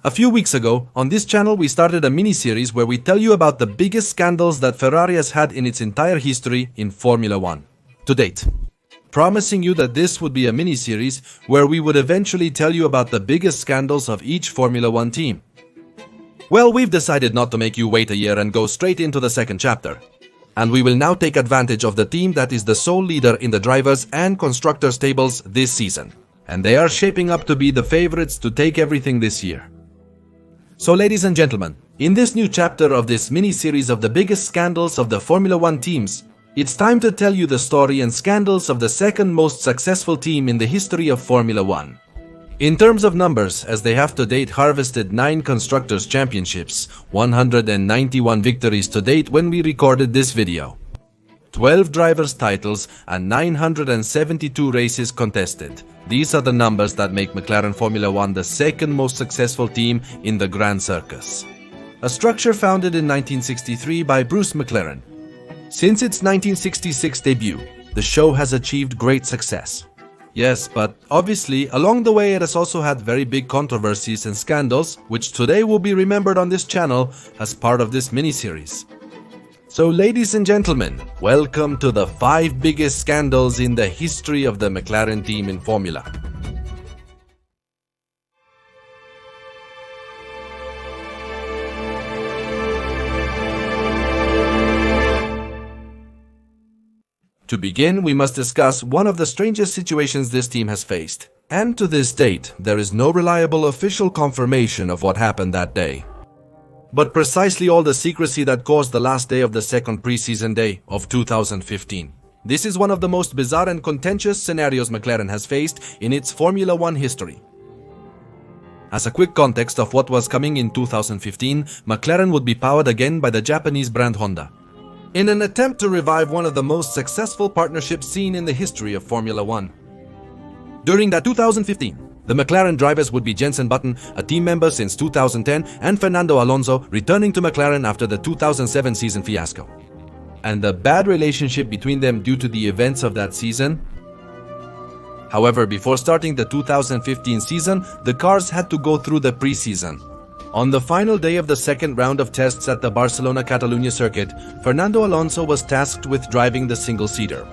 A few weeks ago, on this channel we started a mini-series where we tell you about the biggest scandals that Ferrari has had in its entire history in Formula 1 to date. Promising you that this would be a mini-series where we would eventually tell you about the biggest scandals of each Formula 1 team. Well, we've decided not to make you wait a year and go straight into the second chapter. And we will now take advantage of the team that is the sole leader in the drivers' and constructors' tables this season. And they are shaping up to be the favorites to take everything this year. So ladies and gentlemen, in this new chapter of this mini-series of the biggest scandals of the Formula 1 teams, it's time to tell you the story and scandals of the second most successful team in the history of Formula 1. In terms of numbers, as they have to date harvested 9 Constructors' Championships, 191 victories to date when we recorded this video, 12 drivers' titles and 972 races contested. These are the numbers that make McLaren Formula 1 the second most successful team in the Grand Circus. A structure founded in 1963 by Bruce McLaren. Since its 1966 debut, the show has achieved great success. Yes, but obviously, along the way it has also had very big controversies and scandals, which today will be remembered on this channel as part of this mini-series. So ladies and gentlemen, welcome to the 5 biggest scandals in the history of the McLaren team in Formula. To begin, we must discuss one of the strangest situations this team has faced. And to this date, there is no reliable official confirmation of what happened that day. But precisely all the secrecy that caused the last day of the second preseason day of 2015. This is one of the most bizarre and contentious scenarios McLaren has faced in its Formula 1 history. As a quick context of what was coming in 2015, McLaren would be powered again by the Japanese brand Honda, in an attempt to revive one of the most successful partnerships seen in the history of Formula 1. During that 2015, the McLaren drivers would be Jenson Button, a team member since 2010, and Fernando Alonso, returning to McLaren after the 2007 season fiasco. And the bad relationship between them due to the events of that season. However, before starting the 2015 season, the cars had to go through the preseason. On the final day of the second round of tests at the Barcelona-Catalunya circuit, Fernando Alonso was tasked with driving the single-seater.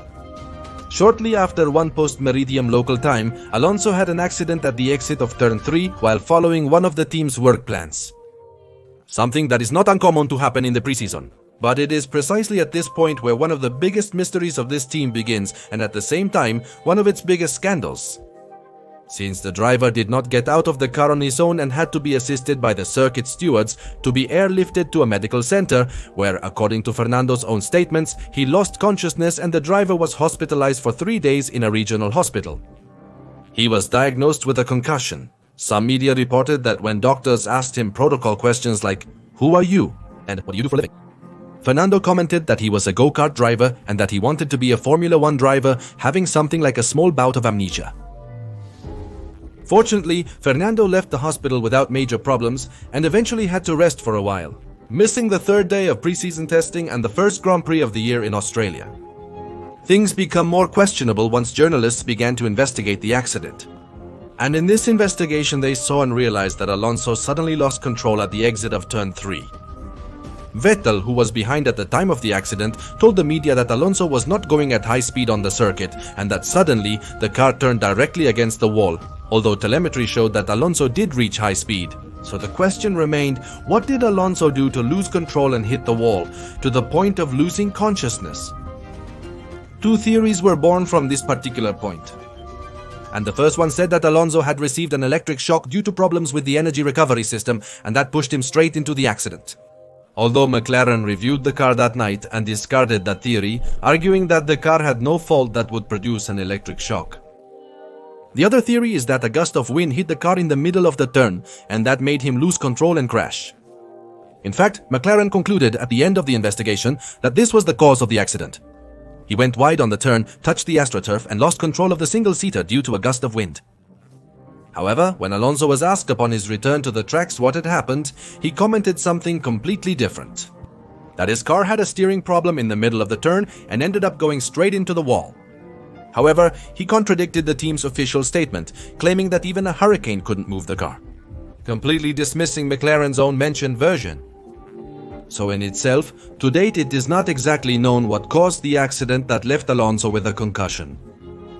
Shortly after 1 post-meridium local time, Alonso had an accident at the exit of turn 3 while following one of the team's work plans. Something that is not uncommon to happen in the preseason. But it is precisely at this point where one of the biggest mysteries of this team begins, and at the same time, one of its biggest scandals. Since the driver did not get out of the car on his own and had to be assisted by the circuit stewards to be airlifted to a medical center, where, according to Fernando's own statements, he lost consciousness and the driver was hospitalized for 3 days in a regional hospital. He was diagnosed with a concussion. Some media reported that when doctors asked him protocol questions like, "Who are you?" and "What do you do for a living?" Fernando commented that he was a go-kart driver and that he wanted to be a Formula 1 driver, having something like a small bout of amnesia. Fortunately, Fernando left the hospital without major problems and eventually had to rest for a while, missing the 3rd day of preseason testing and the first Grand Prix of the year in Australia. Things become more questionable once journalists began to investigate the accident. And in this investigation they saw and realized that Alonso suddenly lost control at the exit of turn 3. Vettel, who was behind at the time of the accident, told the media that Alonso was not going at high speed on the circuit and that suddenly the car turned directly against the wall, although telemetry showed that Alonso did reach high speed. So the question remained, what did Alonso do to lose control and hit the wall, to the point of losing consciousness? 2 theories were born from this particular point. And the first one said that Alonso had received an electric shock due to problems with the energy recovery system, and that pushed him straight into the accident. Although McLaren reviewed the car that night and discarded that theory, arguing that the car had no fault that would produce an electric shock. The other theory is that a gust of wind hit the car in the middle of the turn, and that made him lose control and crash. In fact, McLaren concluded at the end of the investigation that this was the cause of the accident. He went wide on the turn, touched the AstroTurf, and lost control of the single-seater due to a gust of wind. However, when Alonso was asked upon his return to the tracks what had happened, he commented something completely different. That his car had a steering problem in the middle of the turn and ended up going straight into the wall. However, he contradicted the team's official statement, claiming that even a hurricane couldn't move the car. completely dismissing McLaren's own mentioned version. So in itself, to date it is not exactly known what caused the accident that left Alonso with a concussion.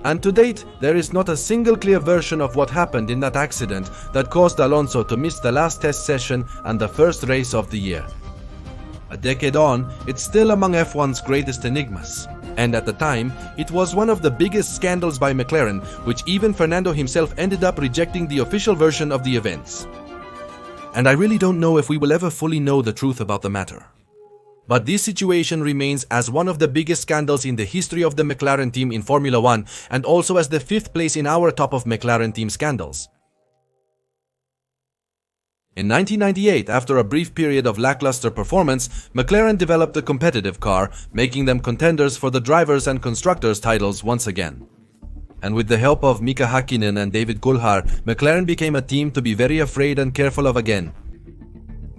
And to date, there is not a single clear version of what happened in that accident that caused Alonso to miss the last test session and the first race of the year. A decade on, it's still among F1's greatest enigmas. And at the time, it was one of the biggest scandals by McLaren, which even Fernando himself ended up rejecting the official version of the events. And I really don't know if we will ever fully know the truth about the matter. But this situation remains as one of the biggest scandals in the history of the McLaren team in Formula 1 and also as the 5th place in our top of McLaren team scandals. In 1998, after a brief period of lackluster performance, McLaren developed a competitive car, making them contenders for the drivers' and constructors' titles once again. And with the help of Mika Häkkinen and David Coulthard, McLaren became a team to be very afraid and careful of again.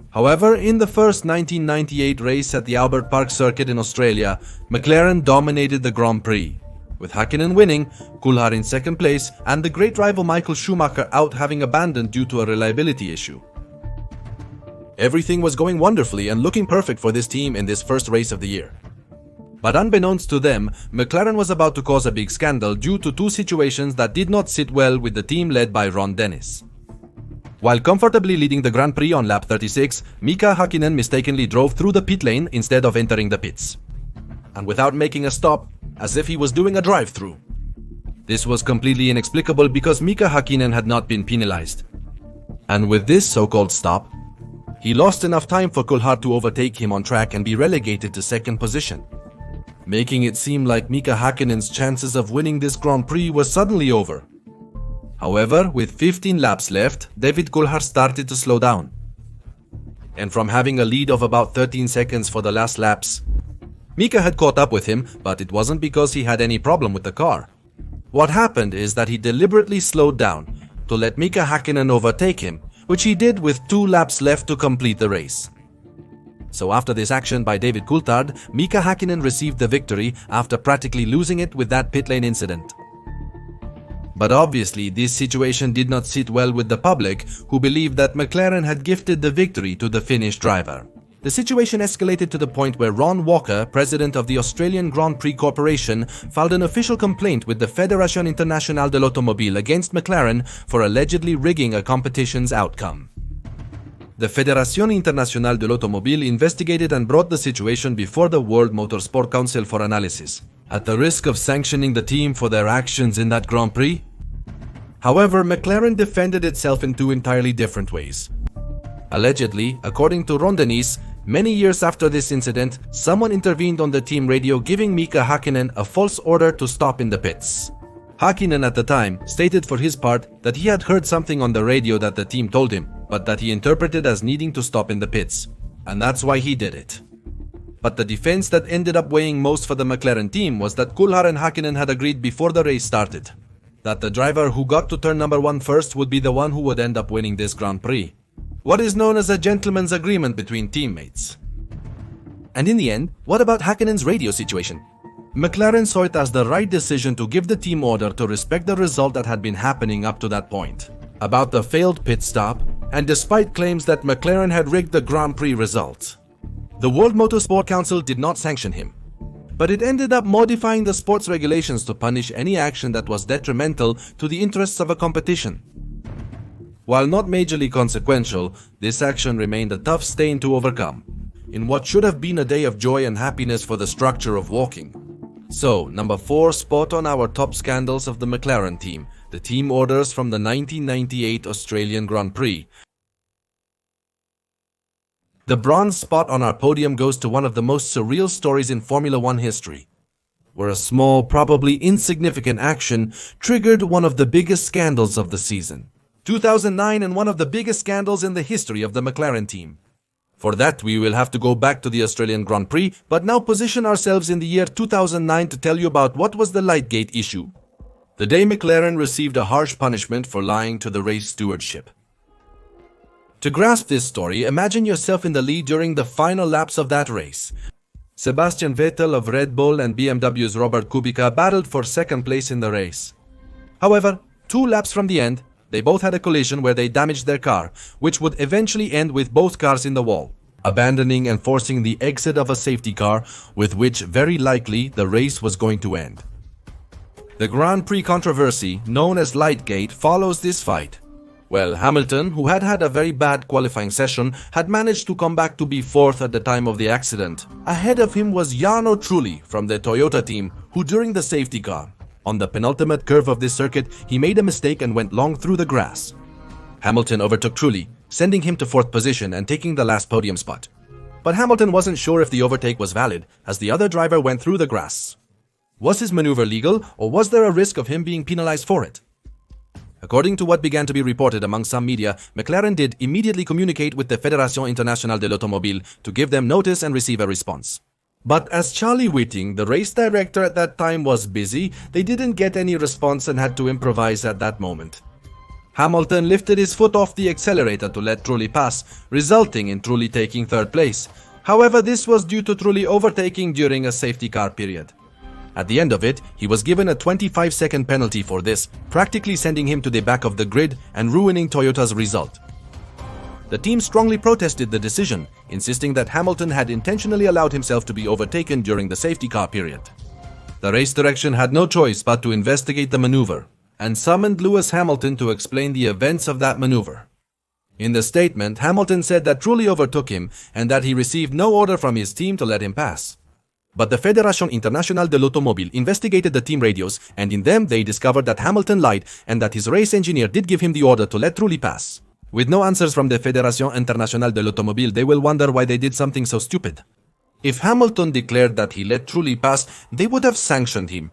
However, in the first 1998 race at the Albert Park circuit in Australia, McLaren dominated the Grand Prix, with Häkkinen winning, Coulthard in second place, and the great rival Michael Schumacher out having abandoned due to a reliability issue. Everything was going wonderfully and looking perfect for this team in this first race of the year. But unbeknownst to them, McLaren was about to cause a big scandal due to two situations that did not sit well with the team led by Ron Dennis. While comfortably leading the Grand Prix on lap 36, Mika Häkkinen mistakenly drove through the pit lane instead of entering the pits. And without making a stop, as if he was doing a drive-through. This was completely inexplicable because Mika Häkkinen had not been penalized. And with this so-called stop, he lost enough time for Coulthard to overtake him on track and be relegated to second position, making it seem like Mika Häkkinen's chances of winning this Grand Prix were suddenly over. However, with 15 laps left, David Coulthard started to slow down. And from having a lead of about 13 seconds for the last laps, Mika had caught up with him, but it wasn't because he had any problem with the car. What happened is that he deliberately slowed down to let Mika Häkkinen overtake him, which he did with 2 laps left to complete the race. So after this action by David Coulthard, Mika Häkkinen received the victory after practically losing it with that pit lane incident. But obviously, this situation did not sit well with the public, who believed that McLaren had gifted the victory to the Finnish driver. The situation escalated to the point where Ron Walker, president of the Australian Grand Prix Corporation, filed an official complaint with the Fédération Internationale de l'Automobile against McLaren for allegedly rigging a competition's outcome. The Fédération Internationale de l'Automobile investigated and brought the situation before the World Motorsport Council for analysis, at the risk of sanctioning the team for their actions in that Grand Prix. However, McLaren defended itself in 2 entirely different ways. Allegedly, according to Ron Dennis, many years after this incident, someone intervened on the team radio giving Mika Häkkinen a false order to stop in the pits. Häkkinen at the time stated for his part that he had heard something on the radio that the team told him, but that he interpreted as needing to stop in the pits, and that's why he did it. But the defense that ended up weighing most for the McLaren team was that Coulthard and Häkkinen had agreed before the race started that the driver who got to turn number 1 first would be the one who would end up winning this Grand Prix. What is known as a gentleman's agreement between teammates. And in the end, what about Häkkinen's radio situation? McLaren saw it as the right decision to give the team order to respect the result that had been happening up to that point, about the failed pit stop, and despite claims that McLaren had rigged the Grand Prix results. The World Motorsport Council did not sanction him, but it ended up modifying the sports regulations to punish any action that was detrimental to the interests of a competition. While not majorly consequential, this action remained a tough stain to overcome, in what should have been a day of joy and happiness for the structure of walking. So, number 4 spot on our top scandals of the McLaren team, the team orders from the 1998 Australian Grand Prix. The bronze spot on our podium goes to one of the most surreal stories in Formula 1 history, where a small, probably insignificant action triggered one of the biggest scandals of the season. 2009 and one of the biggest scandals in the history of the McLaren team. For that, we will have to go back to the Australian Grand Prix, but now position ourselves in the year 2009 to tell you about what was the Lightgate issue. The day McLaren received a harsh punishment for lying to the race stewardship. To grasp this story, imagine yourself in the lead during the final laps of that race. Sebastian Vettel of Red Bull and BMW's Robert Kubica battled for second place in the race. However, 2 laps from the end, they both had a collision where they damaged their car, which would eventually end with both cars in the wall, abandoning and forcing the exit of a safety car, with which very likely the race was going to end. The Grand Prix controversy, known as Lightgate, follows this fight. Well, Hamilton, who had had a very bad qualifying session, had managed to come back to be fourth at the time of the accident. Ahead of him was Jarno Trulli from the Toyota team, who during the safety car, on the penultimate curve of this circuit, he made a mistake and went long through the grass. Hamilton overtook Trulli, sending him to fourth position and taking the last podium spot. But Hamilton wasn't sure if the overtake was valid, as the other driver went through the grass. Was his maneuver legal, or was there a risk of him being penalized for it? According to what began to be reported among some media, McLaren did immediately communicate with the Fédération Internationale de l'Automobile to give them notice and receive a response. But as Charlie Whiting, the race director at that time, was busy, they didn't get any response and had to improvise at that moment. Hamilton lifted his foot off the accelerator to let Trulli pass, resulting in Trulli taking third place. However, this was due to Trulli overtaking during a safety car period. At the end of it, he was given a 25-second penalty for this, practically sending him to the back of the grid and ruining Toyota's result. The team strongly protested the decision, insisting that Hamilton had intentionally allowed himself to be overtaken during the safety car period. The race direction had no choice but to investigate the maneuver, and summoned Lewis Hamilton to explain the events of that maneuver. In the statement, Hamilton said that Trulli overtook him and that he received no order from his team to let him pass. But the Fédération Internationale de l'Automobile investigated the team radios, and in them they discovered that Hamilton lied and that his race engineer did give him the order to let Trulli pass. With no answers from the Fédération Internationale de l'Automobile, they will wonder why they did something so stupid. If Hamilton declared that he let Trulli pass, they would have sanctioned him.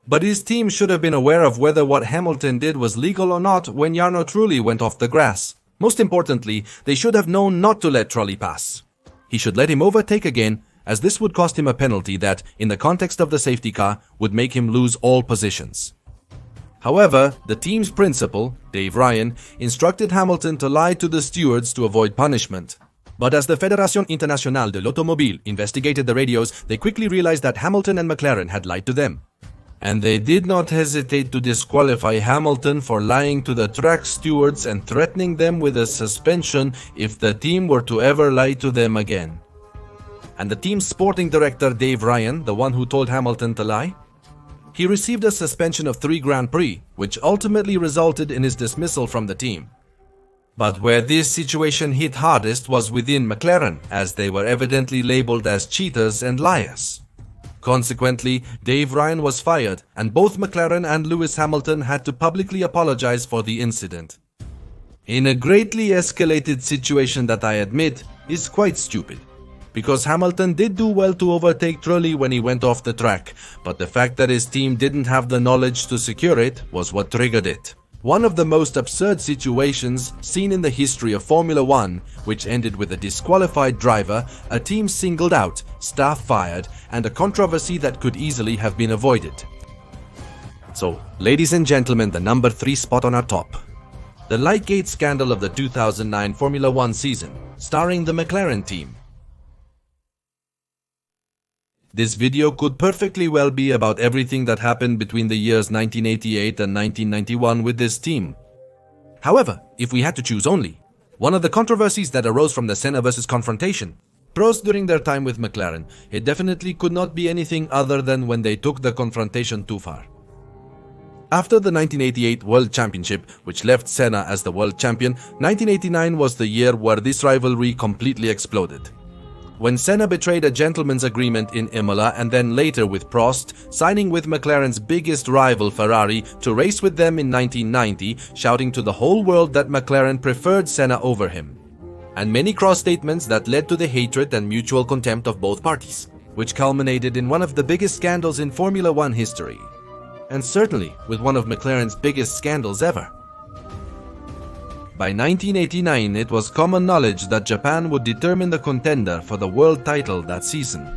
But his team should have been aware of whether what Hamilton did was legal or not when Jarno Trulli went off the grass. Most importantly, they should have known not to let Trulli pass. He should let him overtake again, as this would cost him a penalty that, in the context of the safety car, would make him lose all positions. However, the team's principal, Dave Ryan, instructed Hamilton to lie to the stewards to avoid punishment. But as the Fédération Internationale de l'Automobile investigated the radios, they quickly realized that Hamilton and McLaren had lied to them. And they did not hesitate to disqualify Hamilton for lying to the track stewards and threatening them with a suspension if the team were to ever lie to them again. And the team's sporting director, Dave Ryan, the one who told Hamilton to lie? He received a suspension of 3 Grand Prix, which ultimately resulted in his dismissal from the team. But where this situation hit hardest was within McLaren, as they were evidently labeled as cheaters and liars. Consequently, Dave Ryan was fired, and both McLaren and Lewis Hamilton had to publicly apologize for the incident. In a greatly escalated situation that I admit is quite stupid. Because Hamilton did do well to overtake Trulli when he went off the track, but the fact that his team didn't have the knowledge to secure it was what triggered it. One of the most absurd situations seen in the history of Formula 1, which ended with a disqualified driver, a team singled out, staff fired, and a controversy that could easily have been avoided. So, ladies and gentlemen, the number 3 spot on our top. The Lightgate Scandal of the 2009 Formula 1 season, starring the McLaren team. This video could perfectly well be about everything that happened between the years 1988 and 1991 with this team. However, if we had to choose only, one of the controversies that arose from the Senna versus confrontation, Prost during their time with McLaren, it definitely could not be anything other than when they took the confrontation too far. After the 1988 World Championship, which left Senna as the world champion, 1989 was the year where this rivalry completely exploded. When Senna betrayed a gentleman's agreement in Imola and then later with Prost, signing with McLaren's biggest rival Ferrari to race with them in 1990, shouting to the whole world that McLaren preferred Senna over him. And many cross statements that led to the hatred and mutual contempt of both parties, which culminated in one of the biggest scandals in Formula 1 history. And certainly with one of McLaren's biggest scandals ever. By 1989, it was common knowledge that Japan would determine the contender for the world title that season.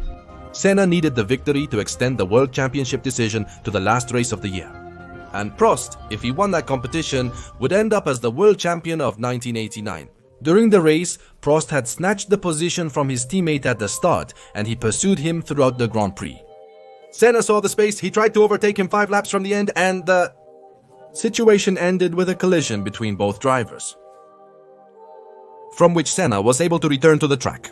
Senna needed the victory to extend the world championship decision to the last race of the year. And Prost, if he won that competition, would end up as the world champion of 1989. During the race, Prost had snatched the position from his teammate at the start, and he pursued him throughout the Grand Prix. Senna saw the space, he tried to overtake him 5 laps from the end, and situation ended with a collision between both drivers, from which Senna was able to return to the track.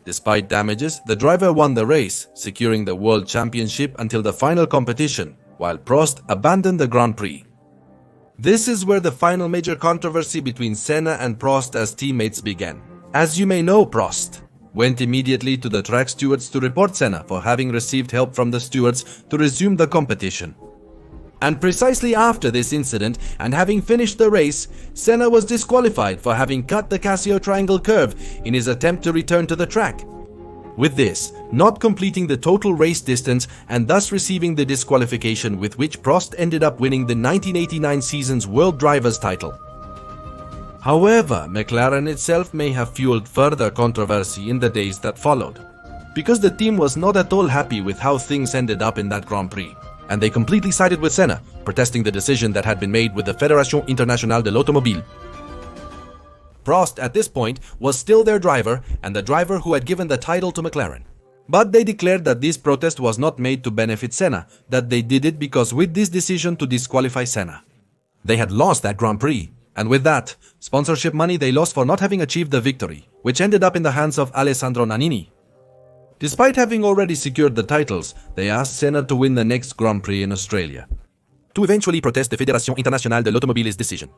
Despite damages, the driver won the race, securing the World Championship until the final competition, while Prost abandoned the Grand Prix. This is where the final major controversy between Senna and Prost as teammates began. As you may know, Prost went immediately to the track stewards to report Senna for having received help from the stewards to resume the competition. And precisely after this incident, and having finished the race, Senna was disqualified for having cut the Casio triangle curve in his attempt to return to the track. With this, not completing the total race distance and thus receiving the disqualification, with which Prost ended up winning the 1989 season's World Drivers' title. However, McLaren itself may have fueled further controversy in the days that followed, because the team was not at all happy with how things ended up in that Grand Prix, and they completely sided with Senna, protesting the decision that had been made with the Fédération Internationale de l'Automobile. Prost at this point was still their driver and the driver who had given the title to McLaren. But they declared that this protest was not made to benefit Senna, that they did it because with this decision to disqualify Senna, they had lost that Grand Prix. And with that, sponsorship money they lost for not having achieved the victory, which ended up in the hands of Alessandro Nannini. Despite having already secured the titles, they asked Senna to win the next Grand Prix in Australia, to eventually protest the Fédération Internationale de l'Automobile's decision.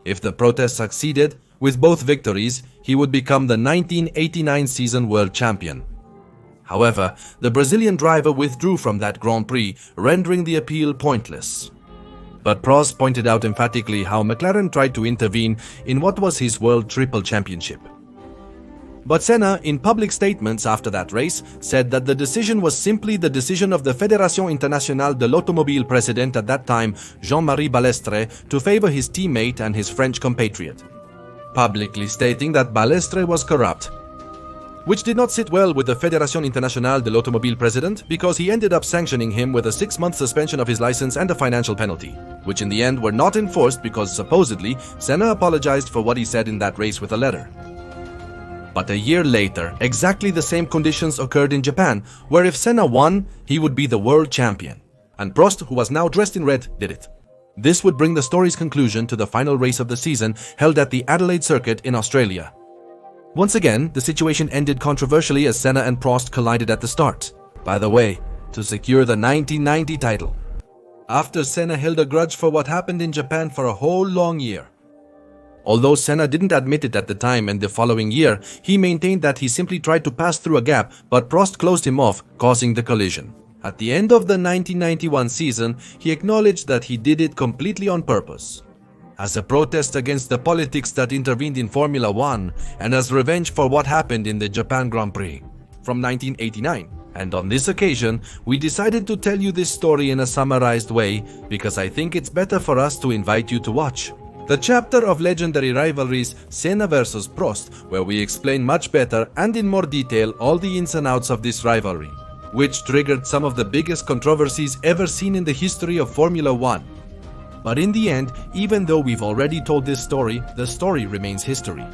If the protest succeeded, with both victories, he would become the 1989 season world champion. However, the Brazilian driver withdrew from that Grand Prix, rendering the appeal pointless. But Prost pointed out emphatically how McLaren tried to intervene in what was his World Triple Championship. But Senna, in public statements after that race, said that the decision was simply the decision of the Fédération Internationale de l'Automobile president at that time, Jean-Marie Balestre, to favor his teammate and his French compatriot, publicly stating that Balestre was corrupt, which did not sit well with the Fédération Internationale de l'Automobile president because he ended up sanctioning him with a 6-month suspension of his license and a financial penalty, which in the end were not enforced because supposedly Senna apologized for what he said in that race with a letter. But a year later, exactly the same conditions occurred in Japan, where if Senna won, he would be the world champion. And Prost, who was now dressed in red, did it. This would bring the story's conclusion to the final race of the season, held at the Adelaide Circuit in Australia. Once again, the situation ended controversially as Senna and Prost collided at the start, by the way, to secure the 1990 title, after Senna held a grudge for what happened in Japan for a whole long year. Although Senna didn't admit it at the time, and the following year, he maintained that he simply tried to pass through a gap, but Prost closed him off, causing the collision. At the end of the 1991 season, he acknowledged that he did it completely on purpose, as a protest against the politics that intervened in Formula 1 and as revenge for what happened in the Japan Grand Prix from 1989. And on this occasion, we decided to tell you this story in a summarized way because I think it's better for us to invite you to watch the chapter of legendary rivalries Senna vs Prost, where we explain much better and in more detail all the ins and outs of this rivalry, which triggered some of the biggest controversies ever seen in the history of Formula 1. But in the end, even though we've already told this story, the story remains history.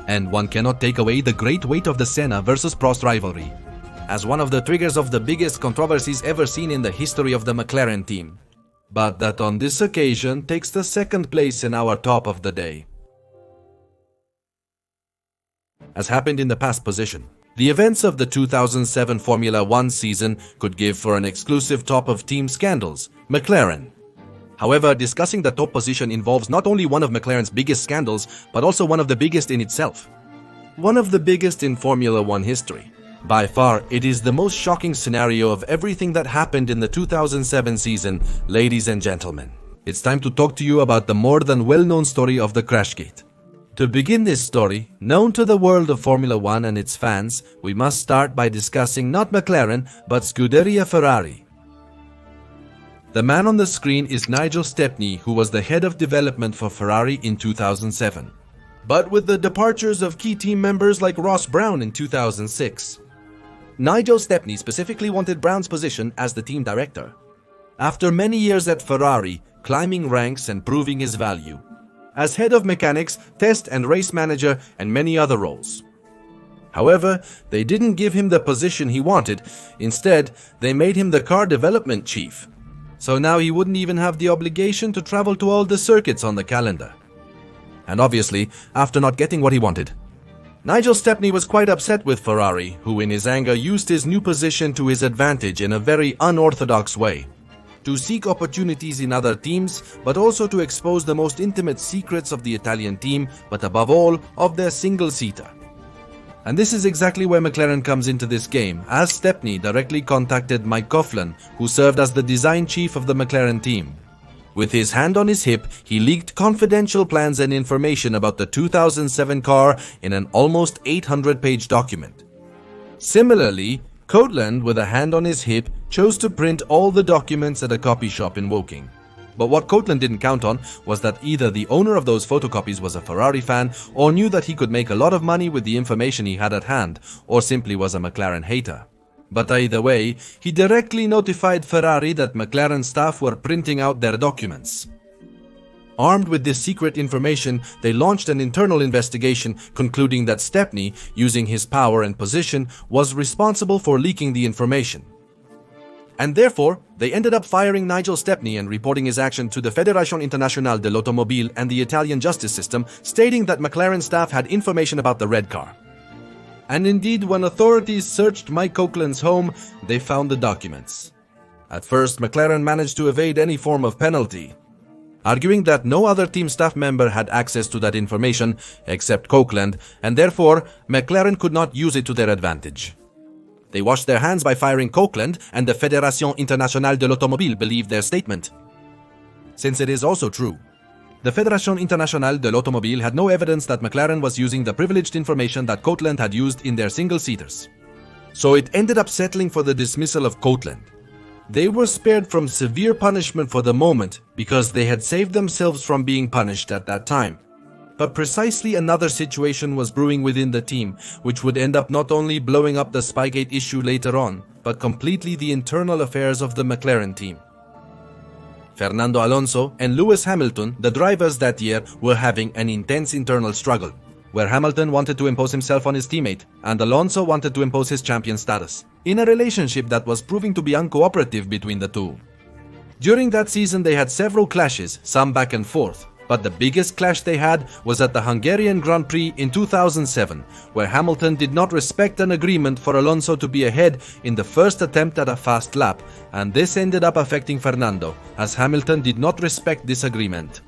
And one cannot take away the great weight of the Senna vs Prost rivalry, as one of the triggers of the biggest controversies ever seen in the history of the McLaren team. But that on this occasion takes the second place in our top of the day. As happened in the past position, the events of the 2007 Formula 1 season could give for an exclusive top of team scandals, McLaren. However, discussing the top position involves not only one of McLaren's biggest scandals, but also one of the biggest in itself. One of the biggest in Formula 1 history. By far, it is the most shocking scenario of everything that happened in the 2007 season, ladies and gentlemen. It's time to talk to you about the more than well-known story of the Crashgate. To begin this story, known to the world of Formula 1 and its fans, we must start by discussing not McLaren, but Scuderia Ferrari. The man on the screen is Nigel Stepney, who was the head of development for Ferrari in 2007. But with the departures of key team members like Ross Brown in 2006, Nigel Stepney specifically wanted Brown's position as the team director, after many years at Ferrari, climbing ranks and proving his value, as head of mechanics, test and race manager, and many other roles. However, they didn't give him the position he wanted. Instead, they made him the car development chief. So now he wouldn't even have the obligation to travel to all the circuits on the calendar. And obviously, after not getting what he wanted, Nigel Stepney was quite upset with Ferrari, who in his anger used his new position to his advantage in a very unorthodox way, to seek opportunities in other teams, but also to expose the most intimate secrets of the Italian team, but above all, of their single-seater. And this is exactly where McLaren comes into this game, as Stepney directly contacted Mike Coughlin, who served as the design chief of the McLaren team. With his hand on his hip, he leaked confidential plans and information about the 2007 car in an almost 800-page document. Similarly, Coughlin, with a hand on his hip, chose to print all the documents at a copy shop in Woking. But what Coughlin didn't count on was that either the owner of those photocopies was a Ferrari fan, or knew that he could make a lot of money with the information he had at hand, or simply was a McLaren hater. But either way, he directly notified Ferrari that McLaren staff were printing out their documents. Armed with this secret information, they launched an internal investigation, concluding that Stepney, using his power and position, was responsible for leaking the information. And therefore, they ended up firing Nigel Stepney and reporting his action to the Fédération Internationale de l'Automobile and the Italian justice system, stating that McLaren staff had information about the red car. And indeed, when authorities searched Mike Coughlin's home, they found the documents. At first, McLaren managed to evade any form of penalty, arguing that no other team staff member had access to that information except Coughlin, and therefore, McLaren could not use it to their advantage. They washed their hands by firing Coughlin, and the Fédération Internationale de l'Automobile believed their statement, since it is also true. The Fédération Internationale de l'Automobile had no evidence that McLaren was using the privileged information that Coughlin had used in their single-seaters. So it ended up settling for the dismissal of Coughlin. They were spared from severe punishment for the moment because they had saved themselves from being punished at that time. But precisely another situation was brewing within the team, which would end up not only blowing up the Spygate issue later on, but completely the internal affairs of the McLaren team. Fernando Alonso and Lewis Hamilton, the drivers that year, were having an intense internal struggle, where Hamilton wanted to impose himself on his teammate, and Alonso wanted to impose his champion status, in a relationship that was proving to be uncooperative between the two. During that season they had several clashes, some back and forth, but the biggest clash they had was at the Hungarian Grand Prix in 2007, where Hamilton did not respect an agreement for Alonso to be ahead in the first attempt at a fast lap, and this ended up affecting Fernando, as Hamilton did not respect this agreement.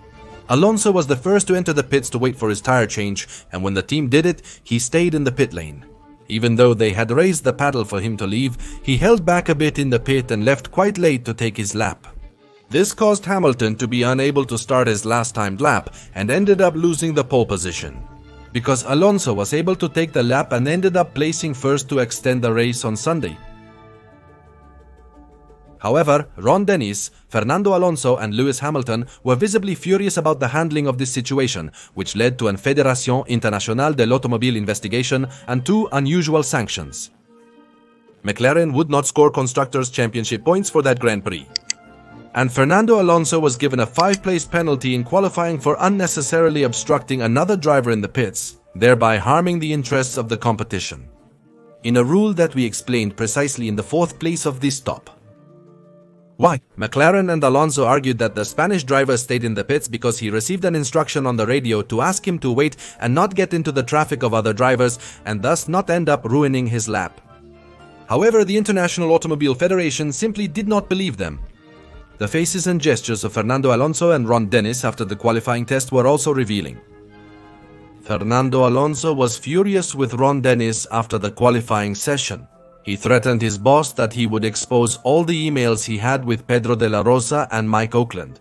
Alonso was the first to enter the pits to wait for his tire change, and when the team did it, he stayed in the pit lane. Even though they had raised the paddle for him to leave, he held back a bit in the pit and left quite late to take his lap. This caused Hamilton to be unable to start his last timed lap and ended up losing the pole position, because Alonso was able to take the lap and ended up placing first to extend the race on Sunday. However, Ron Dennis, Fernando Alonso and Lewis Hamilton were visibly furious about the handling of this situation, which led to a Fédération Internationale de l'Automobile investigation and 2 unusual sanctions. McLaren would not score Constructors' Championship points for that Grand Prix, and Fernando Alonso was given a 5-place penalty in qualifying for unnecessarily obstructing another driver in the pits, thereby harming the interests of the competition, in a rule that we explained precisely in the 4th place of this top. Why? McLaren and Alonso argued that the Spanish driver stayed in the pits because he received an instruction on the radio to ask him to wait and not get into the traffic of other drivers and thus not end up ruining his lap. However, the International Automobile Federation simply did not believe them. The faces and gestures of Fernando Alonso and Ron Dennis after the qualifying test were also revealing. Fernando Alonso was furious with Ron Dennis after the qualifying session. He threatened his boss that he would expose all the emails he had with Pedro de la Rosa and Mike Coughlin,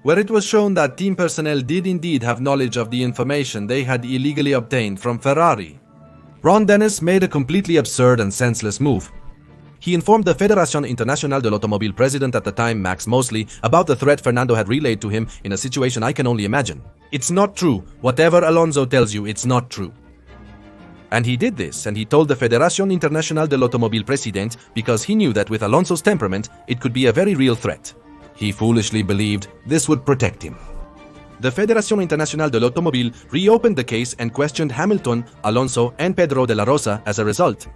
where it was shown that team personnel did indeed have knowledge of the information they had illegally obtained from Ferrari. Ron Dennis made a completely absurd and senseless move. He informed the Fédération Internationale de l'Automobile president at the time, Max Mosley, about the threat Fernando had relayed to him in a situation I can only imagine. It's not true. Whatever Alonso tells you, it's not true. And he did this, and he told the Fédération Internationale de l'Automobile president because he knew that with Alonso's temperament, it could be a very real threat. He foolishly believed this would protect him. The Fédération Internationale de l'Automobile reopened the case and questioned Hamilton, Alonso, and Pedro de la Rosa as a result.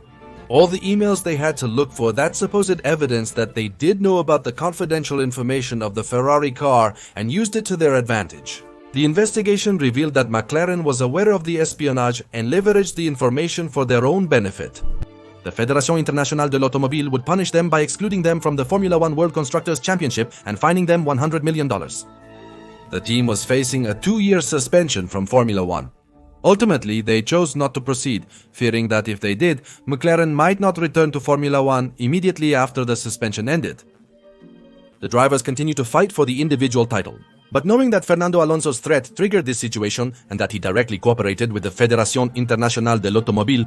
All the emails they had to look for that supposed evidence that they did know about the confidential information of the Ferrari car and used it to their advantage. The investigation revealed that McLaren was aware of the espionage and leveraged the information for their own benefit. The Fédération Internationale de l'Automobile would punish them by excluding them from the Formula One World Constructors' Championship and fining them $100 million. The team was facing a 2-year suspension from Formula One. Ultimately, they chose not to proceed, fearing that if they did, McLaren might not return to Formula One immediately after the suspension ended. The drivers continued to fight for the individual title. But knowing that Fernando Alonso's threat triggered this situation and that he directly cooperated with the Fédération Internationale de l'Automobile,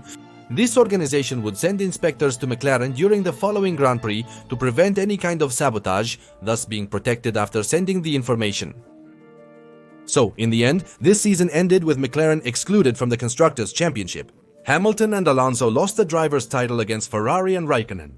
this organization would send inspectors to McLaren during the following Grand Prix to prevent any kind of sabotage, thus being protected after sending the information. So, in the end, this season ended with McLaren excluded from the Constructors' Championship. Hamilton and Alonso lost the drivers' title against Ferrari and Raikkonen.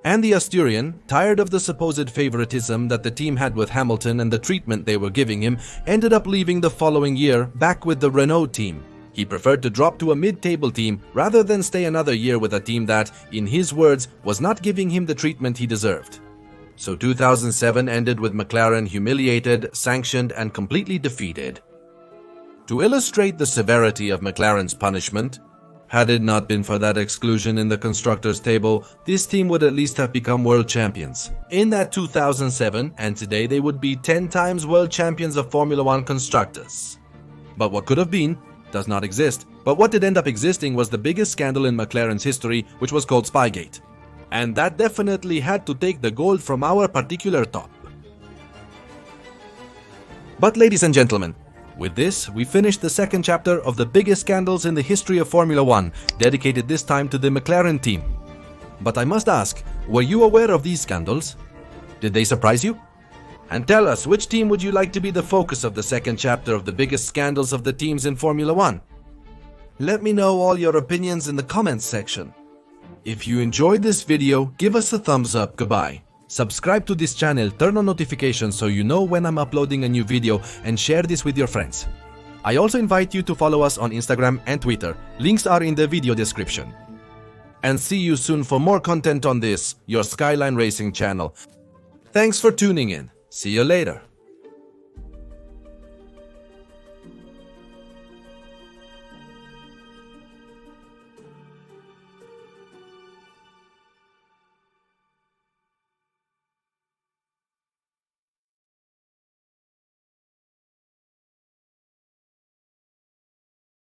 And the Asturian, tired of the supposed favoritism that the team had with Hamilton and the treatment they were giving him, ended up leaving the following year back with the Renault team. He preferred to drop to a mid-table team rather than stay another year with a team that, in his words, was not giving him the treatment he deserved. So 2007 ended with McLaren humiliated, sanctioned, and completely defeated. To illustrate the severity of McLaren's punishment, had it not been for that exclusion in the constructors' table, this team would at least have become world champions. In that 2007, and today they would be 10 times world champions of Formula One constructors. But what could have been does not exist. But what did end up existing was the biggest scandal in McLaren's history, which was called Spygate. And that definitely had to take the gold from our particular top. But ladies and gentlemen, with this, we finished the second chapter of the biggest scandals in the history of Formula One, dedicated this time to the McLaren team. But I must ask, were you aware of these scandals? Did they surprise you? And tell us, which team would you like to be the focus of the second chapter of the biggest scandals of the teams in Formula One? Let me know all your opinions in the comments section. If you enjoyed this video, give us a thumbs up. Goodbye. Subscribe to this channel, turn on notifications so you know when I'm uploading a new video, and share this with your friends. I also invite you to follow us on Instagram and Twitter. Links are in the video description. And see you soon for more content on this, your Skyline Racing channel. Thanks for tuning in. See you later.